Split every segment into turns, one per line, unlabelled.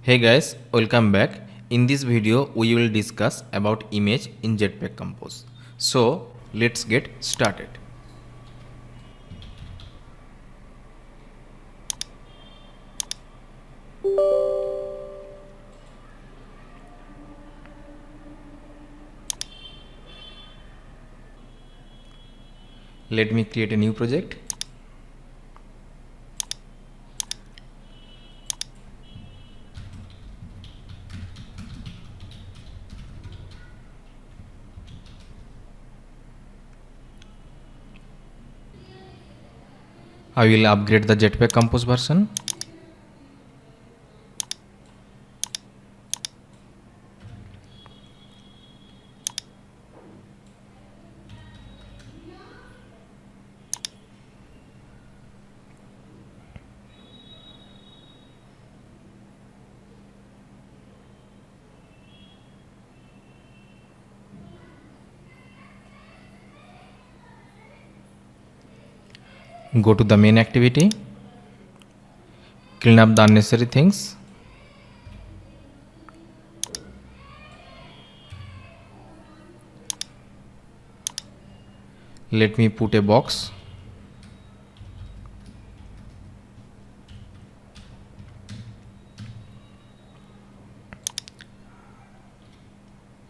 Hey guys, welcome back. In this video, we will discuss about image in Jetpack Compose. So let's get started. Let me create a new project. I will upgrade the Jetpack Compose version. Go to the main activity. Clean up the unnecessary things. Let me put a box.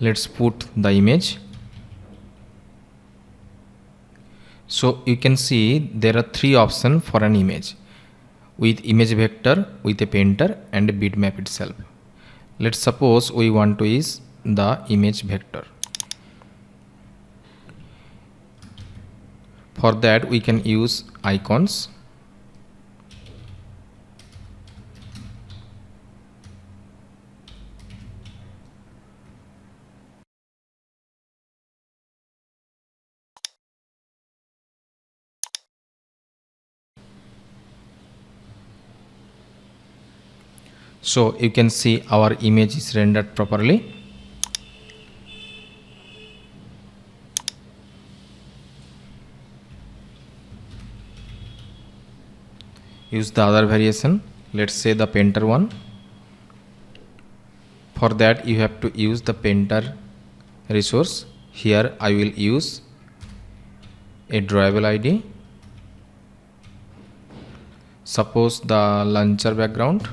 Let's put the image. So you can see there are three options for an image: with image vector, with a painter, and a bitmap itself. Let's suppose we want to use the image vector. For that we can use icons. So you can see our image is rendered properly. Use the other variation. Let's say the painter one. For that you have to use the painter resource. Here I will use a drawable ID. Suppose the launcher background.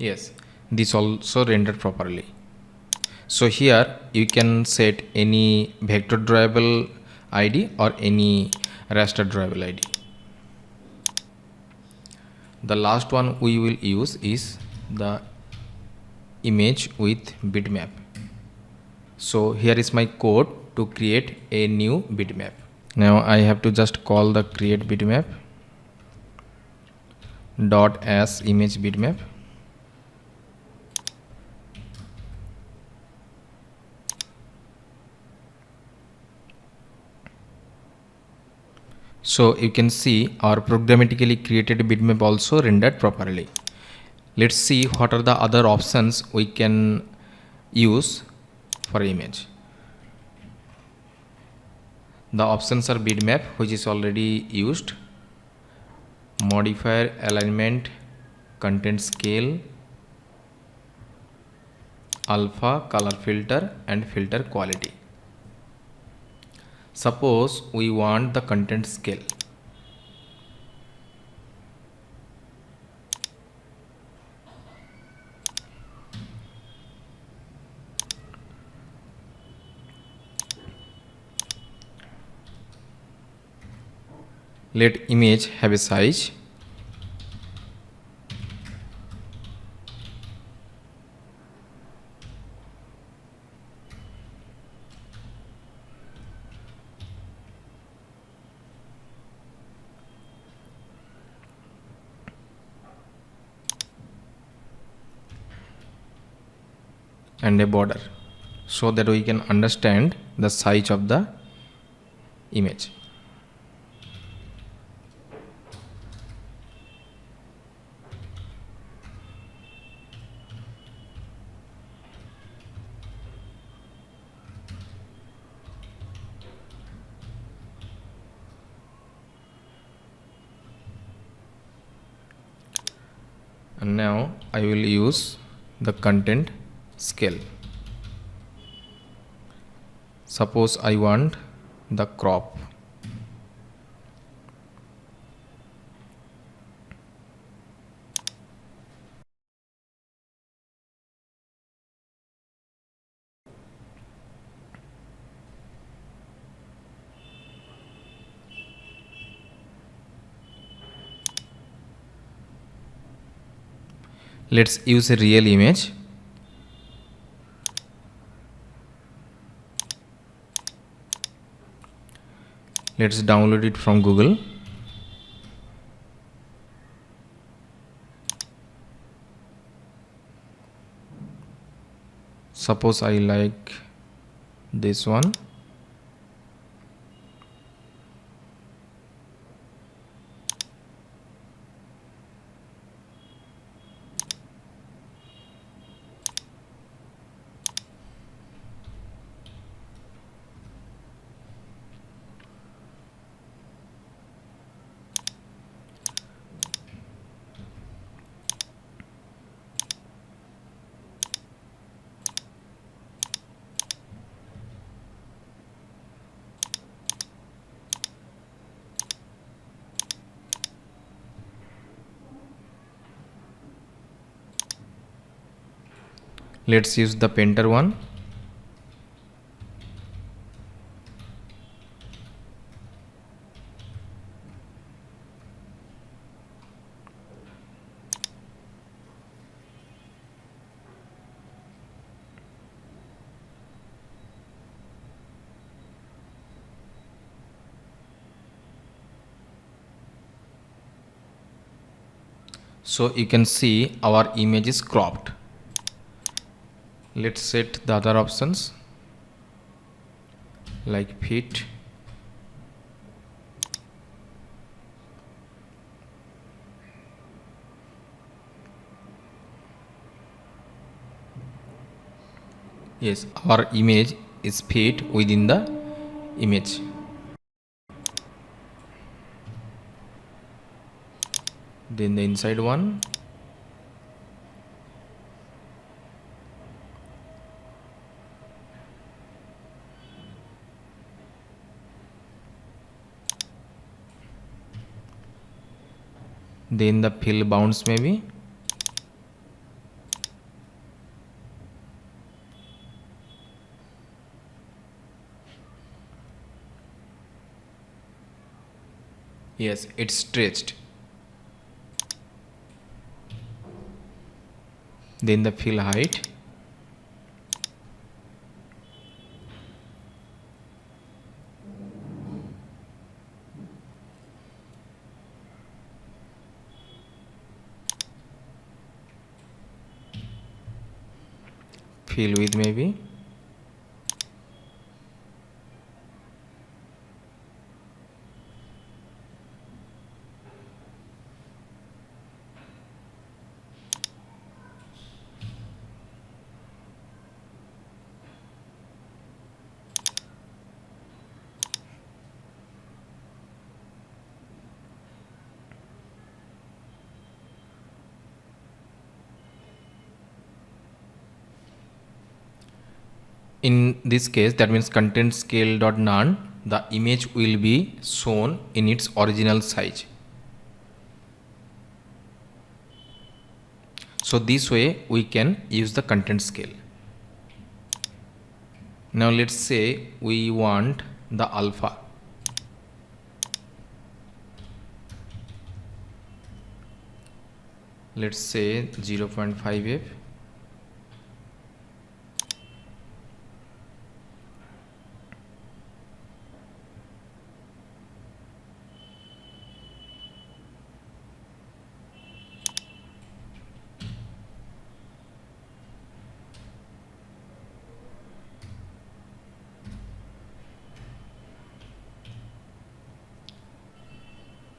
Yes, this also rendered properly. So here you can set any vector drawable ID or any raster drawable ID. The last one we will use is the image with bitmap. So here is my code to create a new bitmap. Now I have to just call the create bitmap dot as image bitmap. So you can see our programmatically created bitmap also rendered properly. Let's see what are the other options we can use for image. The options are bitmap, which is already used, modifier, alignment, content scale, alpha, color filter, and filter quality. Suppose we want the content scale. Let image have a size. And a border, so that we can understand the size of the image. And now I will use the content scale. Suppose I want the crop. Let's use a real image. Let's download it from Google. Suppose I like this one. Let's use the painter one. So you can see our image is cropped. Let's set the other options like fit. Yes, our image is fit within the image. Then the inside one. Then the fill bounds maybe. Yes, it's stretched. Then the fill height. Fill width maybe. In this case, that means content scale dot none, the image will be shown in its original size. So this way we can use the content scale. Now let's say we want the alpha. Let's say 0.5f.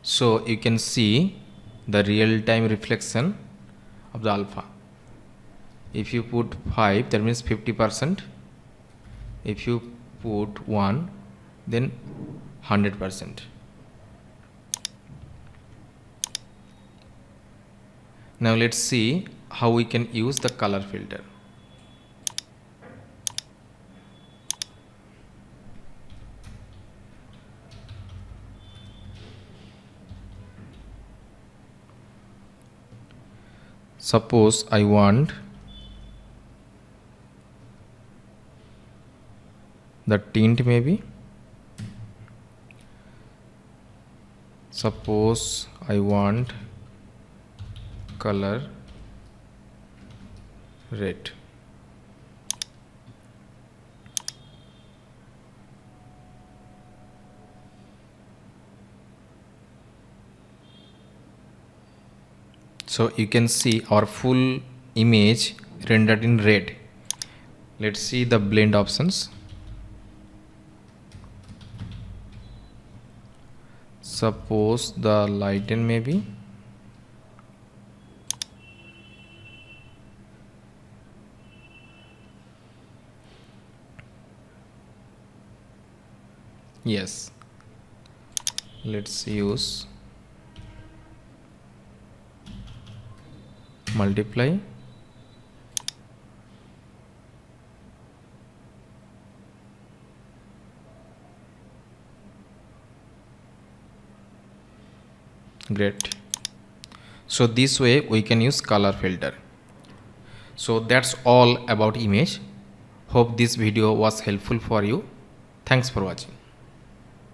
So you can see the real-time reflection of the alpha. If you put 5, that means 50%. If you put 1, then 100%. Now let's see how we can use the color filter. Suppose I want the tint, maybe. Suppose I want color red. So you can see our full image rendered in red. Let's see the blend options. Suppose the lighten, maybe. Yes, let's use multiply. Great. So this way we can use color filter. So that's all about image. Hope this video was helpful for you. Thanks for watching.